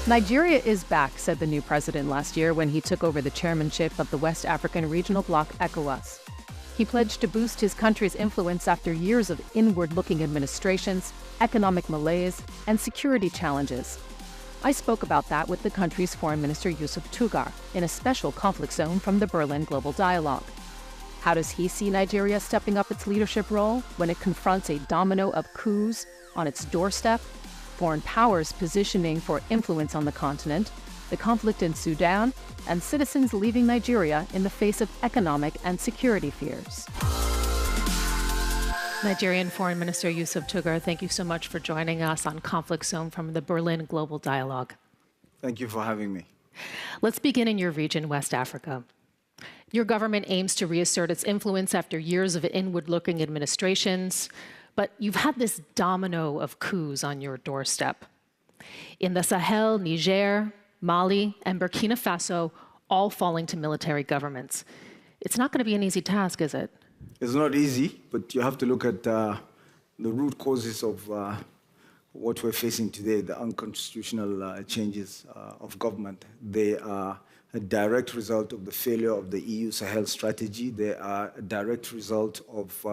Nigeria is back, said the new president last year when he took over the chairmanship of the West African regional bloc ECOWAS. He pledged to boost his country's influence after years of inward-looking administrations, economic malaise, and security challenges. I spoke about that with the country's Foreign Minister Yusuf Tugar in a special conflict zone from the Berlin Global Dialogue. How does he see Nigeria stepping up its leadership role when it confronts a domino of coups on its doorstep, foreign powers positioning for influence on the continent, the conflict in Sudan, and citizens leaving Nigeria in the face of economic and security fears? Nigerian Foreign Minister Yusuf Tugar, thank you so much for joining us on Conflict Zone from the Berlin Global Dialogue. Thank you for having me. Let's begin in your region, West Africa. Your government aims to reassert its influence after years of inward-looking administrations, but you've had this domino of coups on your doorstep. In the Sahel, Niger, Mali, and Burkina Faso, all falling to military governments. It's not going to be an easy task, is it? It's not easy, but you have to look at the root causes of what we're facing today, the unconstitutional changes of government. They are a direct result of the failure of the EU Sahel strategy. They are a direct result of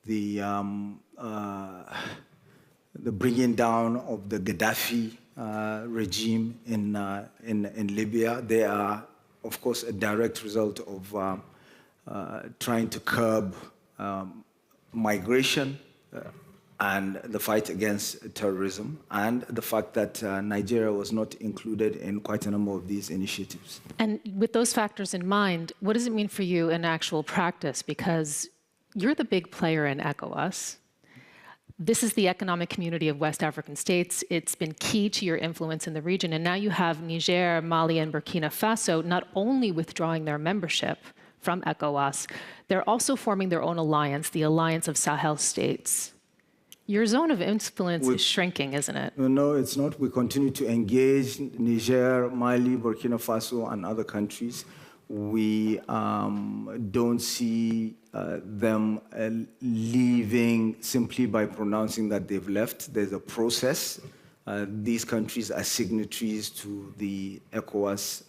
the bringing down of the Gaddafi regime in Libya. They are, of course, a direct result of trying to curb migration and the fight against terrorism, and the fact that Nigeria was not included in quite a number of these initiatives. And with those factors in mind, what does it mean for you in actual practice? Because you're the big player in ECOWAS. This is the economic community of West African states. It's been key to your influence in the region. And now you have Niger, Mali, and Burkina Faso not only withdrawing their membership from ECOWAS, they're also forming their own alliance, the Alliance of Sahel States. Your zone of influence is shrinking, isn't it? No, it's not. We continue to engage Niger, Mali, Burkina Faso, and other countries. We don't see them leaving simply by pronouncing that they've left. There's a process. These countries are signatories to the ECOWAS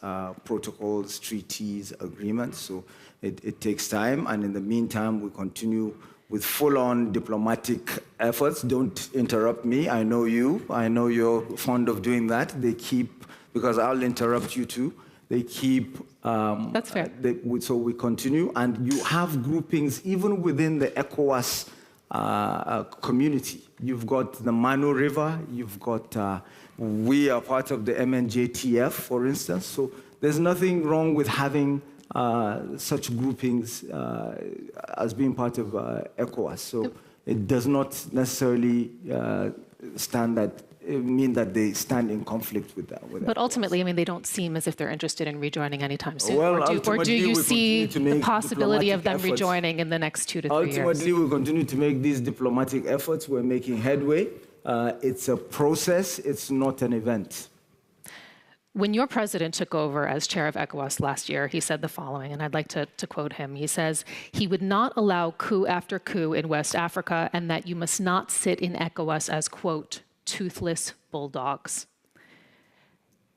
protocols, treaties, agreements. So it takes time. And in the meantime, we continue with full-on diplomatic efforts. Don't interrupt me. I know you. I know you're fond of doing that. They keep, because I'll interrupt you too. They keep... That's fair. So we continue. And you have groupings even within the ECOWAS community. You've got the Mano River. You've got... we are part of the MNJTF, for instance. So there's nothing wrong with having such groupings as being part of ECOWAS. So it does not necessarily mean that they stand in conflict with that. But ultimately, I mean, they don't seem as if they're interested in rejoining anytime soon. Well, or do you see the possibility of them efforts. rejoining in the next 2 to 3 years? Ultimately, we continue to make these diplomatic efforts. We're making headway. It's a process. It's not an event. When your president took over as chair of ECOWAS last year, he said the following, and I'd like to quote him. He says, he would not allow coup after coup in West Africa, and that you must not sit in ECOWAS as, quote, toothless bulldogs.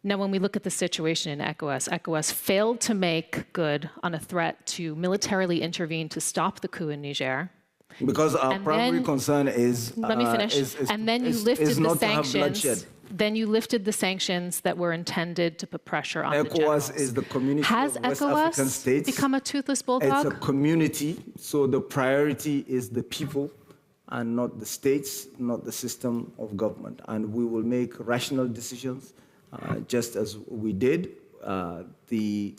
Now, when we look at the situation in ECOWAS failed to make good on a threat to militarily intervene to stop the coup in Niger. Because our primary concern is... Let me finish. And then you lifted the sanctions. Then you lifted the sanctions that were intended to put pressure on the generals. ECOWAS is the community of West African states. Has ECOWAS become a toothless bulldog? It's a community, so the priority is the people and not the states, not the system of government. And we will make rational decisions, just as we did. The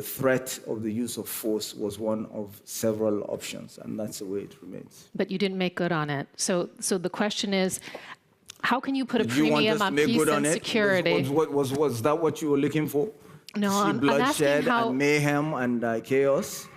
threat of the use of force was one of several options, and that's the way it remains. But you didn't make good on it. So the question is, how can you put a premium on peace and security? Was that what you were looking for? No, I'm bloodshed and mayhem and chaos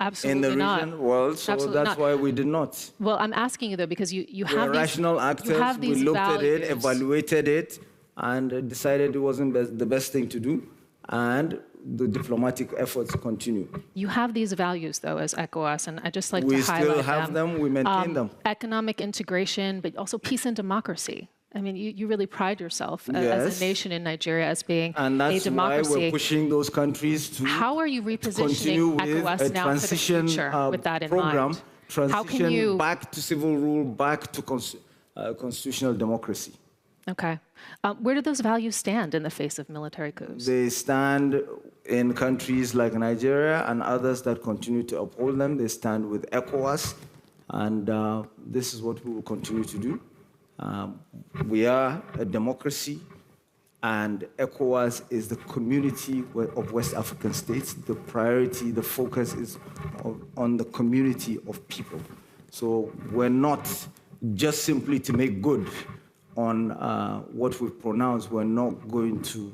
absolutely in the region? Well, so absolutely that's why we did not. Well, I'm asking you, though, because you have these... rational actors. We looked at it, evaluated it, and decided it wasn't the best thing to do. And the diplomatic efforts continue. You have these values, though, as ECOWAS, and I'd just like to highlight them. We still have them. We maintain them. Economic integration, but also peace and democracy. I mean, you really pride yourself as Yes. a nation in Nigeria as being And a that's why democracy. we're pushing those countries to How are you continue repositioning with ECOWAS a now for the transition future with that in program, mind? transition How can you... back to civil rule, back to constitutional democracy. Okay. Where do those values stand in the face of military coups? They stand in countries like Nigeria and others that continue to uphold them. They stand with ECOWAS, and this is what we will continue to do. We are a democracy, and ECOWAS is the community of West African states. The priority, the focus is on the community of people. So we're not just simply to make good on what we've pronounced. We're not going to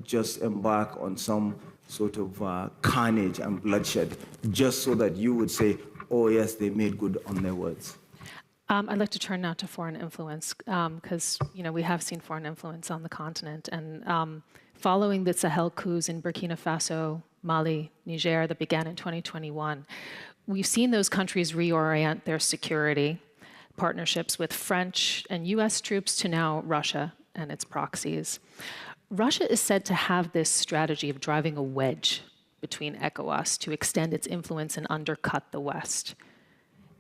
just embark on some sort of carnage and bloodshed just so that you would say, oh yes, they made good on their words. I'd like to turn now to foreign influence, because we have seen foreign influence on the continent. And following the Sahel coups in Burkina Faso, Mali, Niger that began in 2021, we've seen those countries reorient their security partnerships with French and US troops to now Russia and its proxies. Russia is said to have this strategy of driving a wedge between ECOWAS to extend its influence and undercut the West.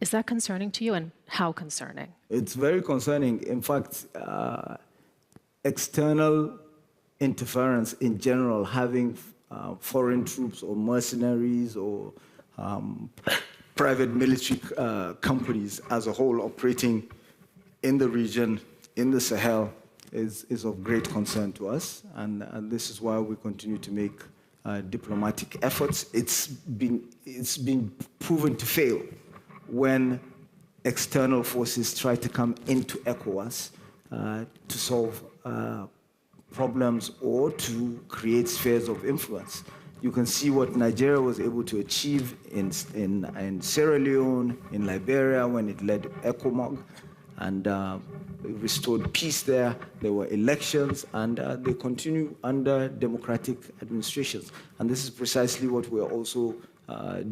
Is that concerning to you, and how concerning? It's very concerning. In fact, external interference in general, having foreign troops or mercenaries or private military companies as a whole operating in the region, in the Sahel, is of great concern to us. And this is why we continue to make diplomatic efforts. It's been proven to fail when external forces try to come into ECOWAS to solve problems or to create spheres of influence. You can see what Nigeria was able to achieve in Sierra Leone, in Liberia, when it led ECOMOG, and restored peace there. There were elections, and they continue under democratic administrations. And this is precisely what we're also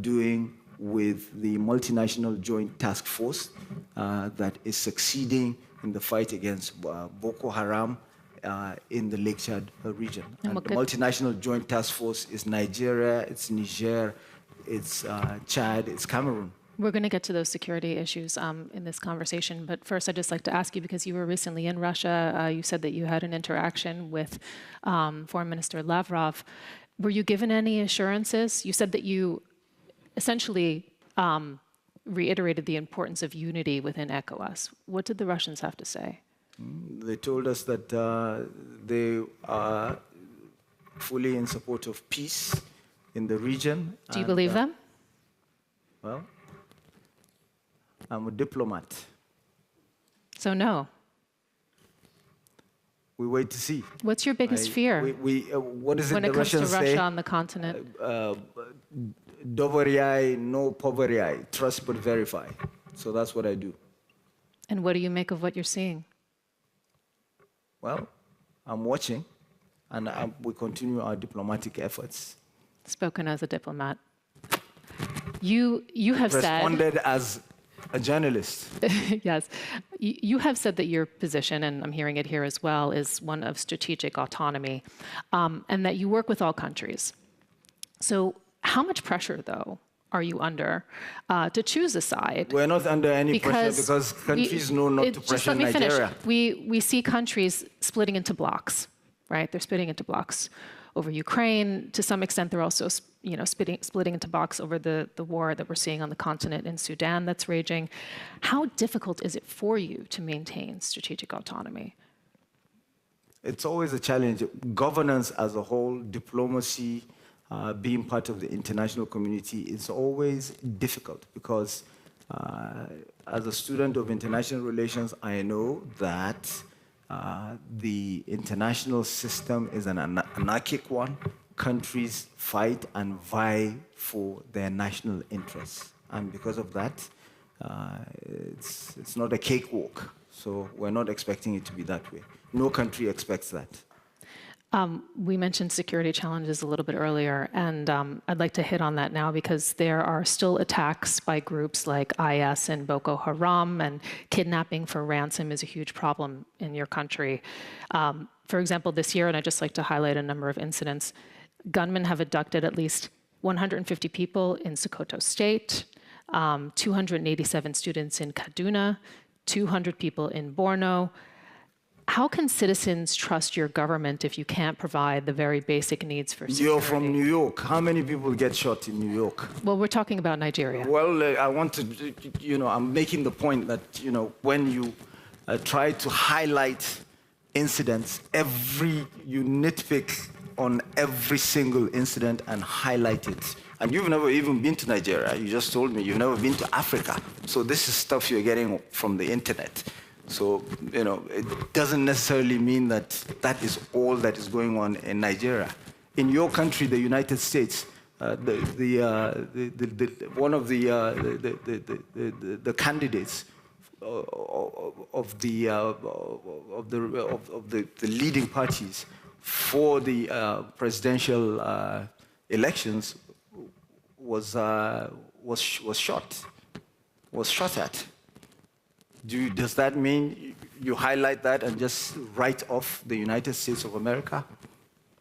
doing with the multinational joint task force that is succeeding in the fight against Boko Haram in the Lake Chad region. And the multinational joint task force is Nigeria, it's Niger, it's Chad, it's Cameroon. We're going to get to those security issues in this conversation, but first I'd just like to ask you, because you were recently in Russia, you said that you had an interaction with Foreign Minister Lavrov. Were you given any assurances? You said that you essentially reiterated the importance of unity within ECOWAS. What did the Russians have to say? They told us that they are fully in support of peace in the region. Do you believe them? Well, I'm a diplomat. So no. We wait to see. What's your biggest fear? What is it when the it comes Russians to Russia say? on the continent? Doveryai, no poveryai, trust but verify. So that's what I do. And what do you make of what you're seeing? Well, I'm watching, and we continue our diplomatic efforts. Spoken as a diplomat. You have responded as a journalist. Yes. You have said that your position, and I'm hearing it here as well, is one of strategic autonomy, and that you work with all countries. So how much pressure, though, are you under to choose a side? We're not under any pressure because countries know not to pressure Nigeria. We see countries splitting into blocks, right? They're splitting into blocks over Ukraine. To some extent, they're also splitting into blocks over the war that we're seeing on the continent in Sudan that's raging. How difficult is it for you to maintain strategic autonomy? It's always a challenge. Governance as a whole, diplomacy, being part of the international community is always difficult because as a student of international relations, I know that the international system is an anarchic one. Countries fight and vie for their national interests. And because of that, it's not a cakewalk. So we're not expecting it to be that way. No country expects that. We mentioned security challenges a little bit earlier, and I'd like to hit on that now because there are still attacks by groups like IS and Boko Haram, and kidnapping for ransom is a huge problem in your country. For example, this year, and I'd just like to highlight a number of incidents, gunmen have abducted at least 150 people in Sokoto State, 287 students in Kaduna, 200 people in Borno. How can citizens trust your government if you can't provide the very basic needs for security? You're from New York. How many people get shot in New York? Well, we're talking about Nigeria. Well, I want to, I'm making the point that, when you try to highlight incidents, you nitpick on every single incident and highlight it. And you've never even been to Nigeria. You just told me you've never been to Africa. So this is stuff you're getting from the internet. So, it doesn't necessarily mean that that is all that is going on in Nigeria. In your country, the United States, one of the candidates of the leading parties for the presidential elections was shot at. Does that mean you highlight that and just write off the United States of America?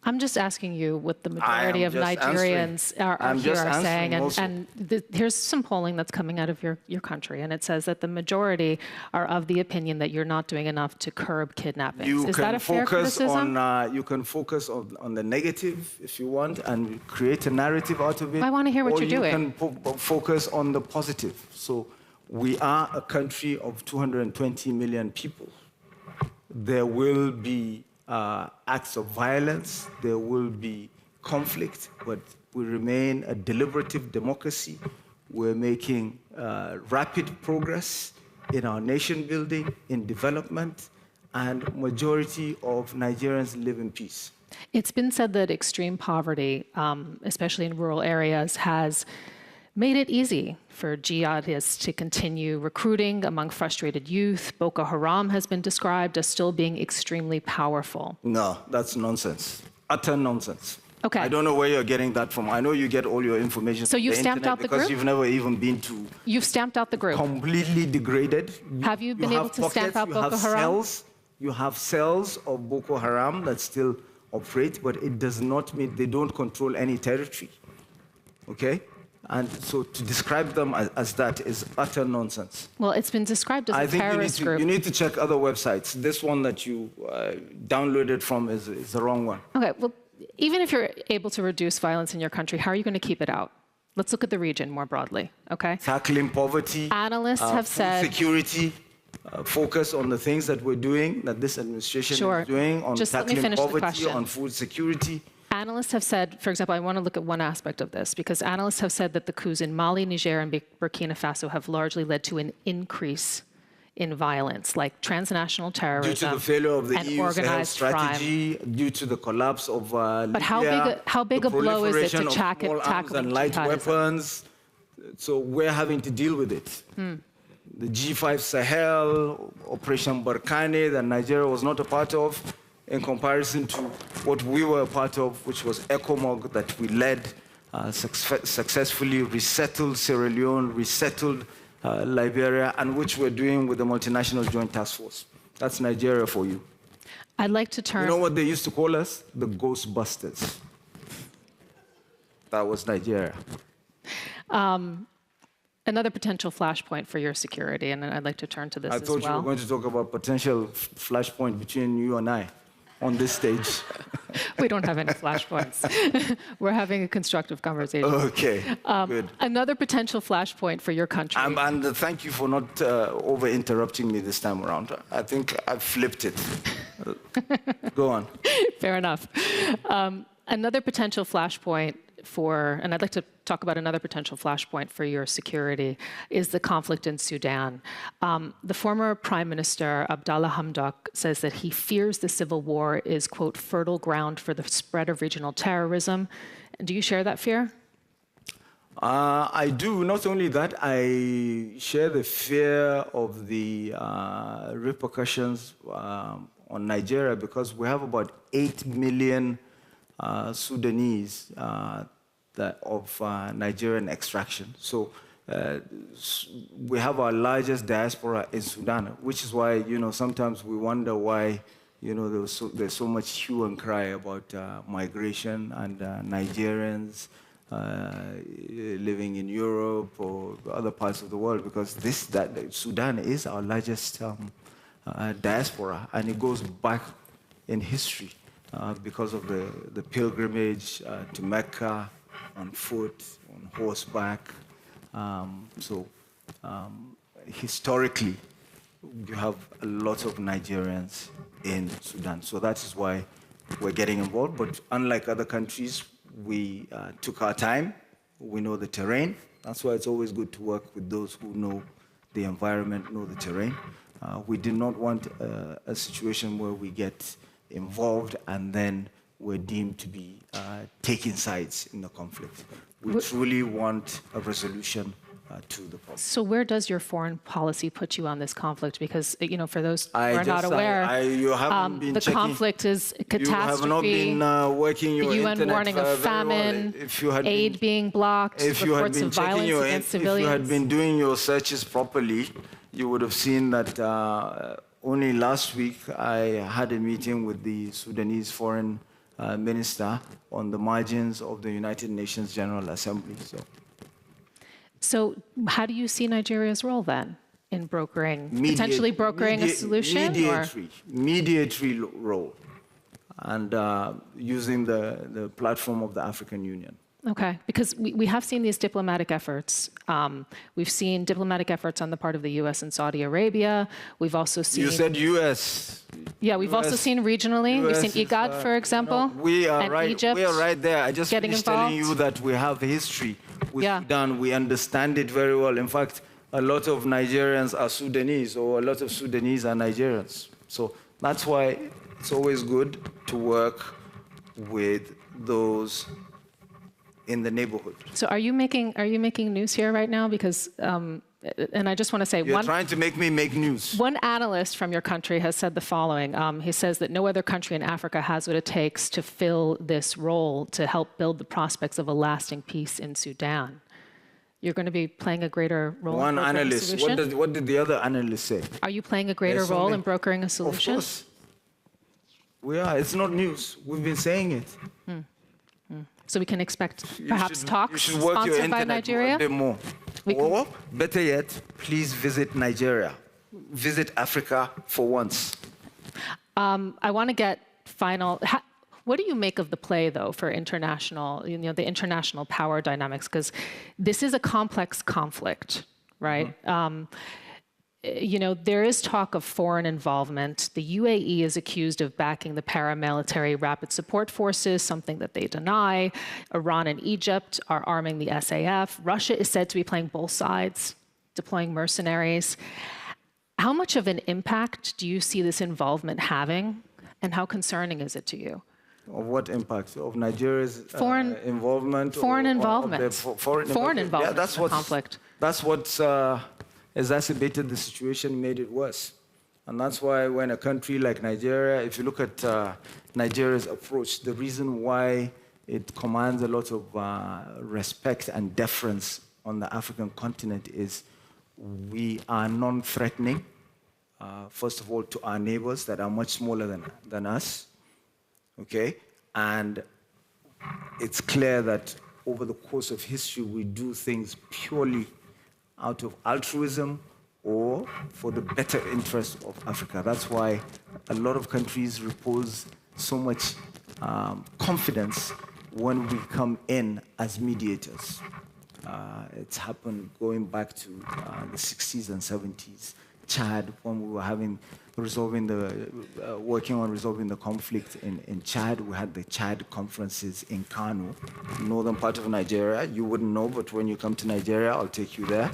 I'm just asking you what the majority of Nigerians are saying. And here's some polling that's coming out of your country, and it says that the majority are of the opinion that you're not doing enough to curb kidnappings. Is that a fair criticism? You can focus on the negative if you want and create a narrative out of it. I want to hear what you're doing. Or you can focus on the positive. So we are a country of 220 million people. There will be acts of violence, there will be conflict, but we remain a deliberative democracy. We're making rapid progress in our nation building, in development, and majority of Nigerians live in peace. It's been said that extreme poverty, especially in rural areas, has made it easy for jihadists to continue recruiting among frustrated youth. Boko Haram has been described as still being extremely powerful. No, that's nonsense. Utter nonsense. Okay. I don't know where you're getting that from. I know you get all your information from the internet. So you've stamped out the group? Because you've never even been to... You've stamped out the group? Completely degraded. Have you been able to stamp out Boko Haram? You have cells of Boko Haram that still operate, but it does not mean they don't control any territory. Okay? And so to describe them as that is utter nonsense. Well, it's been described as a terrorist group. You need to check other websites. This one that you downloaded from is the wrong one. Okay, well, even if you're able to reduce violence in your country, how are you going to keep it out? Let's look at the region more broadly, okay? Tackling poverty. Analysts have said... security. Focus on the things that we're doing, that this administration is doing, on tackling poverty, on food security. Analysts have said, for example, I want to look at one aspect of this, because analysts have said that the coups in Mali, Niger, and Burkina Faso have largely led to an increase in violence, like transnational terrorism, due to the failure of the and EU's organized strategy, crime. Due to the collapse of Libya, but how big a blow is it to tackle and light weapons? So we're having to deal with it. The G5 Sahel, Operation Barkhane, that Nigeria was not a part of, in comparison to what we were a part of, which was ECOMOG, that we led, successfully resettled Sierra Leone, resettled Liberia, and which we're doing with the Multinational Joint Task Force. That's Nigeria for you. I'd like to turn... You know what they used to call us? The Ghostbusters. That was Nigeria. Another potential flashpoint for your security, and I'd like to turn to this as well. I thought you were going to talk about potential flashpoint between you and I on this stage. We don't have any flashpoints. We're having a constructive conversation. Okay, good. Another potential flashpoint for your country. And thank you for not over-interrupting me this time around. I think I've flipped it. Go on. Fair enough. Another potential flashpoint and I'd like to talk about another potential flashpoint for your security, is the conflict in Sudan. The former Prime Minister, Abdallah Hamdok, says that he fears the civil war is, quote, fertile ground for the spread of regional terrorism. Do you share that fear? I do. Not only that, I share the fear of the repercussions on Nigeria because we have about 8 million Sudanese of Nigerian extraction. So we have our largest diaspora in Sudan, which is why, sometimes we wonder why, there's so much hue and cry about migration and Nigerians living in Europe or other parts of the world, because Sudan is our largest diaspora, and it goes back in history because of the pilgrimage to Mecca on foot, on horseback. Historically, you have a lot of Nigerians in Sudan. So that is why we're getting involved. But unlike other countries, we took our time. We know the terrain. That's why it's always good to work with those who know the environment, know the terrain. We did not want a situation where we get involved and then we're deemed to be taking sides in the conflict. We truly want a resolution to the problem. So where does your foreign policy put you on this conflict? Because, for those who are not aware, the conflict is a catastrophe. You have not been working your UN internet warning of famine, aid being blocked, reports of violence against civilians. If you had been doing your searches properly, you would have seen that only last week I had a meeting with the Sudanese foreign minister on the margins of the United Nations General Assembly. So how do you see Nigeria's role then in potentially brokering a solution? Mediatory role, and using the platform of the African Union. Okay, because we have seen these diplomatic efforts. We've seen diplomatic efforts on the part of the U.S. and Saudi Arabia. We've also seen... You said U.S. Yeah, we've also seen regionally. We've seen IGAD, for example, we are and Egypt. We are right there. I just finished telling you that we have history with Sudan. We understand it very well. In fact, a lot of Nigerians are Sudanese, or a lot of Sudanese are Nigerians. So that's why it's always good to work with those in the neighborhood. So are you making news here right now? Because, and I just want to say, You're trying to make me make news. One analyst from your country has said the following. He says that no other country in Africa has what it takes to fill this role to help build the prospects of a lasting peace in Sudan. You're going to be playing a greater role in brokering a solution? What did the other analyst say? Are you playing a greater role in brokering a solution? Of course. We are. It's not news. We've been saying it. So we can expect perhaps talks sponsored by Nigeria? You should work your internet a bit more. Or, better yet, please visit Nigeria. Visit Africa for once. I want to get final... What do you make of the play, though, for international, the international power dynamics? Because this is a complex conflict, right? There is talk of foreign involvement. The UAE is accused of backing the paramilitary rapid support forces, something that they deny. Iran and Egypt are arming the SAF. Russia is said to be playing both sides, deploying mercenaries. How much of an impact do you see this involvement having, and how concerning is it to you? Of what impact? Of Nigeria's involvement? Foreign involvement. Foreign involvement in the conflict. That's what's exacerbated the situation, made it worse. And that's why when a country like Nigeria, if you look at Nigeria's approach, the reason why it commands a lot of respect and deference on the African continent is we are non-threatening, first of all, to our neighbors that are much smaller than us, okay? And it's clear that over the course of history, we do things purely out of altruism or for the better interest of Africa. That's why a lot of countries repose so much confidence when we come in as mediators. It's happened going back to the 60s and 70s. Chad, when we were working on resolving the conflict in Chad, we had the Chad conferences in Kano, northern part of Nigeria. You wouldn't know, but when you come to Nigeria, I'll take you there.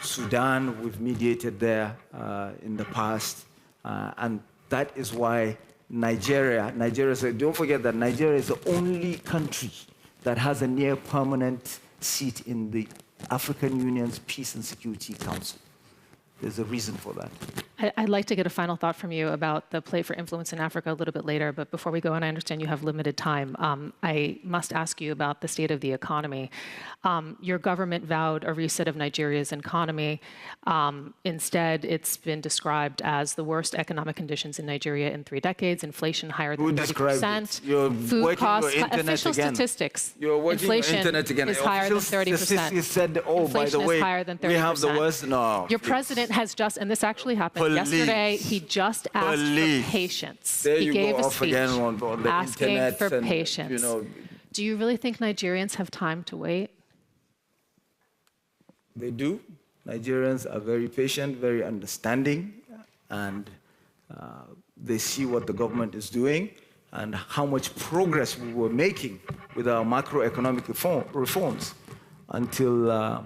Sudan, we've mediated there in the past, and that is why Nigeria, don't forget that Nigeria is the only country that has a near permanent seat in the African Union's Peace and Security Council. There's a reason for that. I'd like to get a final thought from you about the play for influence in Africa a little bit later, but before we go, and I understand you have limited time, I must ask you about the state of the economy. Your government vowed a reset of Nigeria's economy. Instead, it's been described as the worst economic conditions in Nigeria in 3 decades, inflation higher than 30%, food costs, official statistics. You're working inflation your internet again. is higher than 30%. Said, oh, by the way, is higher than 30%. We have the worst. No. Your president has just, and this actually happened yesterday, he just asked for patience. There he gave a speech on the asking for and, patience. Do you really think Nigerians have time to wait? They do. Nigerians are very patient, very understanding, and they see what the government is doing and how much progress we were making with our macroeconomic reforms until a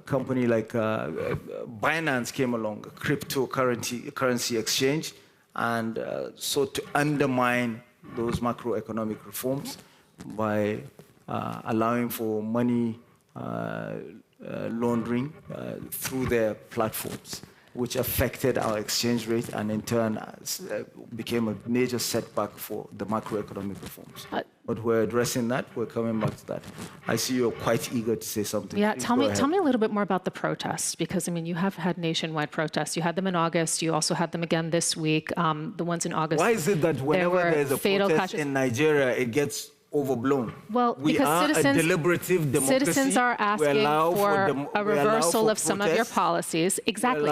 company like Binance came along, a cryptocurrency exchange, and sought to undermine those macroeconomic reforms by allowing for money laundering through their platforms, which affected our exchange rate and in turn became a major setback for the macroeconomic reforms. But we're addressing that, we're coming back to that. I see you're quite eager to say something. Yeah, tell me a little bit more about the protests, because I mean, you have had nationwide protests. You had them in August, you also had them again this week. The ones in August. Why is it that whenever there's a protest in Nigeria, it gets overblown? Well, we are a deliberative democracy. Citizens are asking for a reversal of some of your policies. Exactly.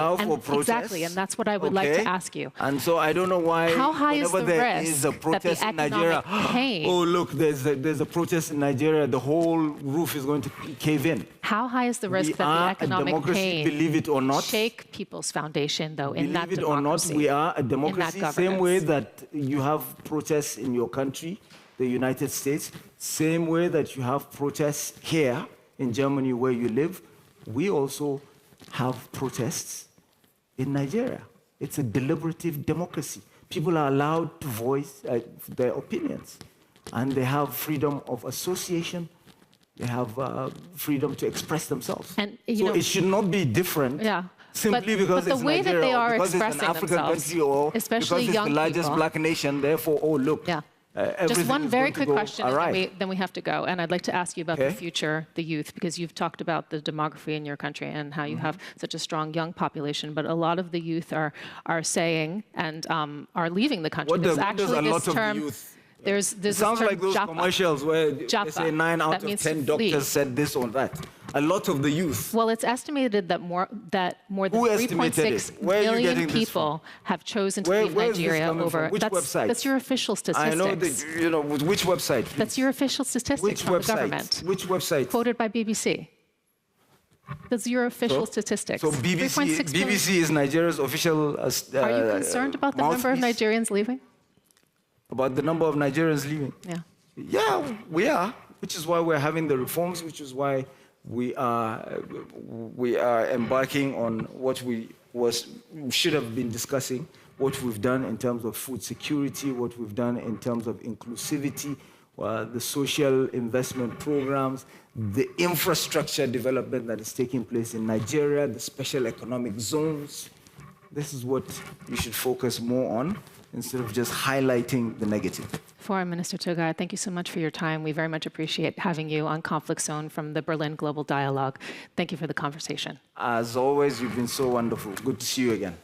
Exactly, and that's what I would like to ask you. And so I don't know why. How high is the risk a protest that the in Nigeria, pain, oh look, there's a protest in Nigeria, the whole roof is going to cave in. How high is the risk that the economic pain, believe it or not, shake people's foundation, though, in that democracy? Believe it or not, we are a democracy. Same way that you have protests in your country, the United States, same way that you have protests here in Germany where you live, we also have protests in Nigeria. It's a deliberative democracy. People are allowed to voice their opinions, and they have freedom of association. They have freedom to express themselves. And so it should not be different. Yeah. Simply because the it's way Nigeria, that they are because it's an African country, or especially because it's the largest black nation, therefore, oh, look. Yeah. Just one very quick question, and then we have to go. And I'd like to ask you about the future, the youth, because you've talked about the demography in your country and how you have such a strong young population. But a lot of the youth are saying and are leaving the country. There's actually this term. There's it sounds like those commercials where they say 9 out of 10 doctors said this or that. A lot of the youth. Well, it's estimated that more than 3.6 million people have chosen to leave Nigeria over. Which website? That's your official statistics. I know that, which website? Please? That's your official statistics from the government. Which website? Quoted by BBC. That's your official statistics. So BBC is Nigeria's official Are you concerned about the number of Nigerians leaving? About the number of Nigerians leaving? Yeah. Yeah, we are, which is why we're having the reforms, which is why we are embarking on what we should have been discussing, what we've done in terms of food security, what we've done in terms of inclusivity, the social investment programs, the infrastructure development that is taking place in Nigeria, the special economic zones. This is what you should focus more on, instead of just highlighting the negative. Foreign Minister Togai, thank you so much for your time. We very much appreciate having you on Conflict Zone from the Berlin Global Dialogue. Thank you for the conversation. As always, you've been so wonderful. Good to see you again.